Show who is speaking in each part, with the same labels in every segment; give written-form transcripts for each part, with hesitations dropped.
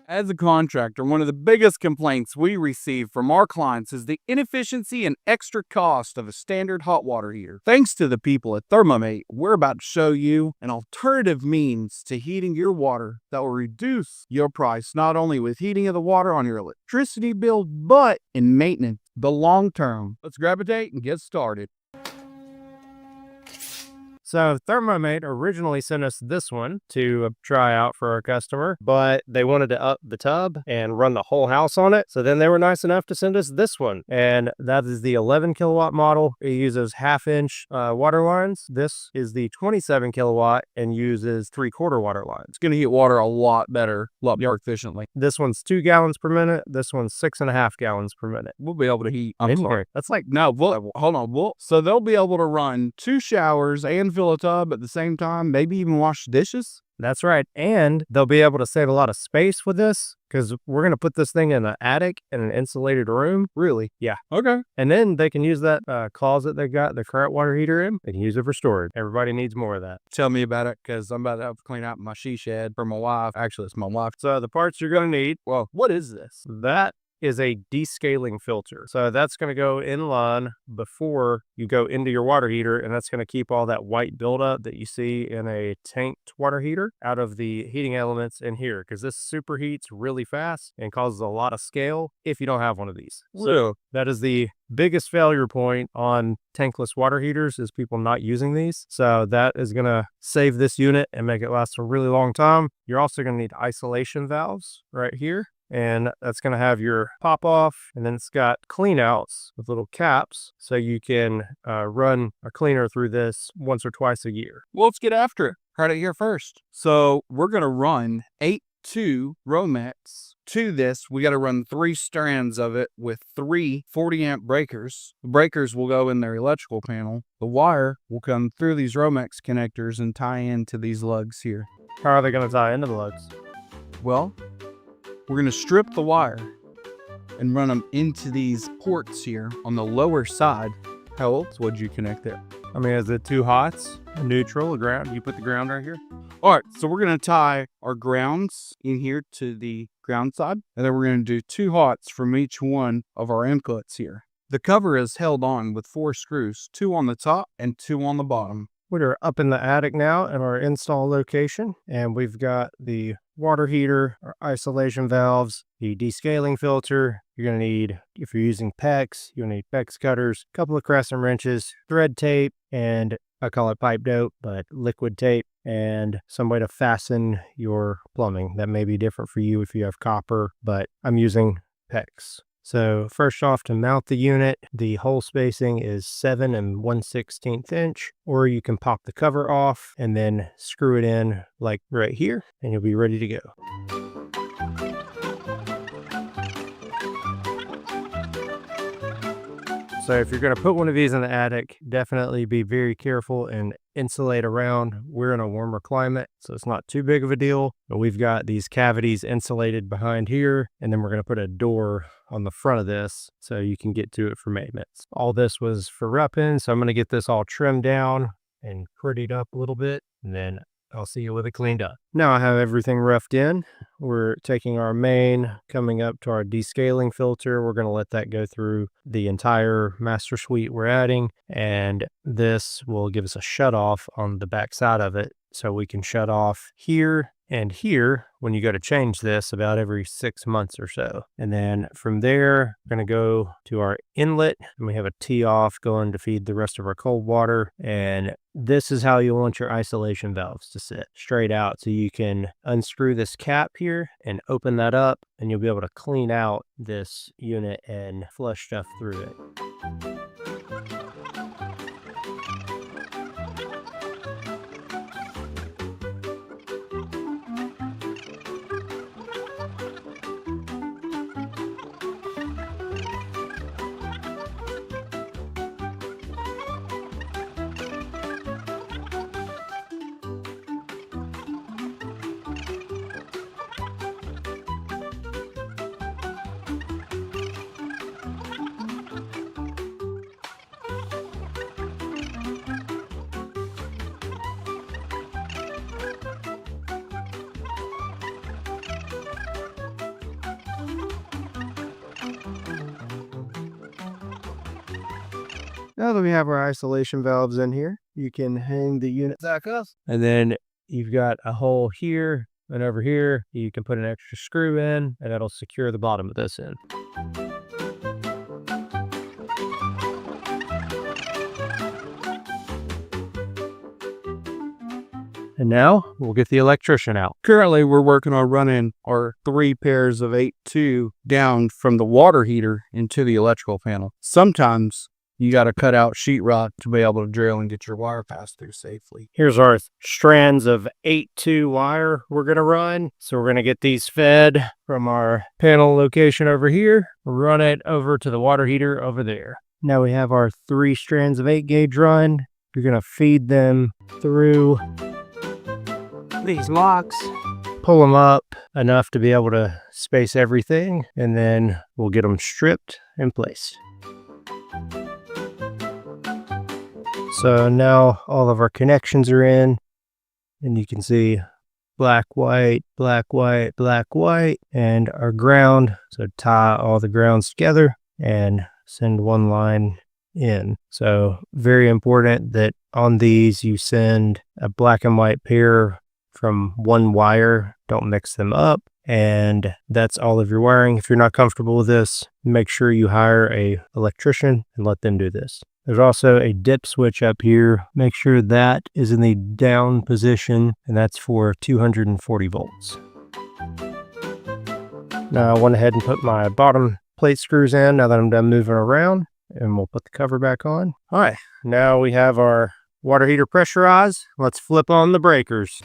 Speaker 1: As a contractor, one of the biggest complaints we receive from our clients is the inefficiency and extra cost of a standard hot water heater. Thanks to the people at ThermoMate, we're about to show you an alternative means to heating your water that will reduce your price not only with heating of the water on your electricity bill, but in maintenance, the long term. Let's grab a date and get started.
Speaker 2: So ThermoMate originally sent us this one to try out for our customer, but they wanted to up the tub and run the whole house on it. So then they were nice enough to send us this one. And that is the 11 kilowatt model. It uses 1/2-inch water lines. This is the 27 kilowatt and uses 3/4 water lines.
Speaker 1: It's going to heat water a lot better, a lot more efficiently.
Speaker 2: This one's 2 gallons per minute. This one's 6.5 gallons per minute.
Speaker 1: We'll be able to heat.
Speaker 2: I'm sorry.
Speaker 1: That's like, no, hold on. So they'll be able to run 2 showers and fill a tub at the same time, maybe even wash dishes.
Speaker 2: That's right. And they'll be able to save a lot of space with this because we're going to put this thing in an attic in an insulated room.
Speaker 1: Really?
Speaker 2: Yeah.
Speaker 1: Okay.
Speaker 2: And then they can use that closet they got the current water heater in. They can use it for storage. Everybody needs more of that.
Speaker 1: Tell me about it, because I'm about to have to clean out my she shed for my wife. Actually, it's my wife.
Speaker 2: So the parts you're going to need,
Speaker 1: Well, what is this?
Speaker 2: that is a descaling filter. So that's going to go in line before you go into your water heater, and that's going to keep all that white buildup that you see in a tanked water heater out of the heating elements in here, because this superheats really fast and causes a lot of scale if you don't have one of these. So that is the biggest failure point on tankless water heaters, is people not using these. So that is going to save this unit and make it last a really long time. You're also going to need isolation valves right here. And that's going to have your pop off, and then it's got clean outs with little caps, so you can run a cleaner through this once or twice a year.
Speaker 1: Well, let's get after it. Heard it here first. So we're going to run 8-2 Romex to this. We got to run 3 strands of it with 3 40-amp breakers. The breakers will go in their electrical panel. The wire will come through these Romex connectors and tie into these lugs here.
Speaker 2: How are they going to tie into the lugs?
Speaker 1: Well, we're going to strip the wire and run them into these ports here on the lower side. How else would you connect there?
Speaker 2: I mean, is it 2 hots, a neutral, a ground? You put the ground right here?
Speaker 1: All right, so we're going to tie our grounds in here to the ground side, and then we're going to do 2 hots from each one of our inputs here. The cover is held on with 4 screws, 2 on the top and 2 on the bottom.
Speaker 2: We're up in the attic now at our install location, and we've got the water heater, our isolation valves, the descaling filter. You're going to need, if you're using PEX, you'll need PEX cutters, a couple of crescent wrenches, thread tape, and I call it pipe dope, but liquid tape, and some way to fasten your plumbing. That may be different for you if you have copper, but I'm using PEX. So first off, to mount the unit, the hole spacing is 7 1/16 inch, or you can pop the cover off and then screw it in like right here, and you'll be ready to go. So if you're going to put one of these in the attic, definitely be very careful and insulate around. We're in a warmer climate, so it's not too big of a deal. But we've got these cavities insulated behind here, and then we're going to put a door on the front of this so you can get to it for maintenance. All this was for repping, so I'm going to get this all trimmed down and prettied up a little bit, and then I'll see you with it cleaned up. Now I have everything roughed in. We're taking our main, coming up to our descaling filter. We're going to let that go through the entire master suite we're adding, and this will give us a shut off on the back side of it, so we can shut off here and here when you go to change this about every 6 months or so. And then from there, we're going to go to our inlet, and we have a tee off going to feed the rest of our cold water. And this is how you want your isolation valves to sit straight out. So you can unscrew this cap here and open that up, and you'll be able to clean out this unit and flush stuff through it. Now that we have our isolation valves in here, you can hang the unit back up. And then you've got a hole here and over here. You can put an extra screw in, and that'll secure the bottom of this in. And now we'll get the electrician out.
Speaker 1: Currently, we're working on running our 3 pairs of 8-2 down from the water heater into the electrical panel. Sometimes you got to cut out sheetrock to be able to drill and get your wire passed through safely.
Speaker 2: Here's our strands of 8-2 wire we're going to run. So we're going to get these fed from our panel location over here, run it over to the water heater over there. Now we have our 3 strands of 8 gauge run. You're going to feed them through these locks, pull them up enough to be able to space everything, and then we'll get them stripped and placed. So now all of our connections are in, and you can see black, white, black, white, black, white, and our ground. So tie all the grounds together and send one line in. So very important that on these you send a black and white pair from one wire. Don't mix them up. And that's all of your wiring. If you're not comfortable with this, make sure you hire a electrician and let them do this. There's also a dip switch up here. Make sure that is in the down position, and that's for 240 volts. Now I went ahead and put my bottom plate screws in now that I'm done moving around, and we'll put the cover back on. All right, now we have our water heater pressurized. Let's flip on the breakers.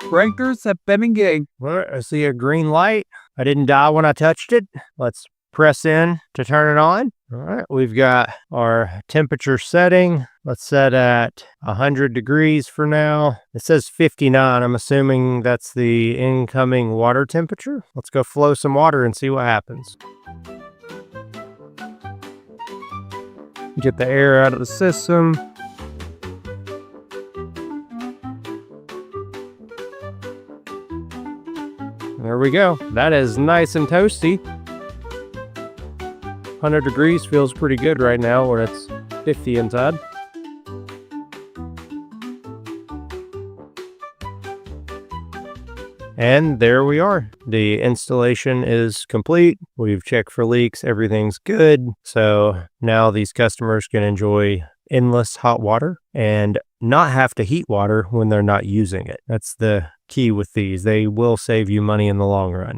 Speaker 1: Breakers have been engaged.
Speaker 2: All right, I see a green light. I didn't die when I touched it. Let's press in to turn it on. All right, we've got our temperature setting. Let's set at 100 degrees for now. It says 59. I'm assuming that's the incoming water temperature. Let's go flow some water and see what happens. Get the air out of the system. There we go. That is nice and toasty. 100 degrees feels pretty good right now when it's 50 inside. And there we are. The installation is complete. We've checked for leaks. Everything's good. So now these customers can enjoy endless hot water and not have to heat water when they're not using it. That's the key with these. They will save you money in the long run.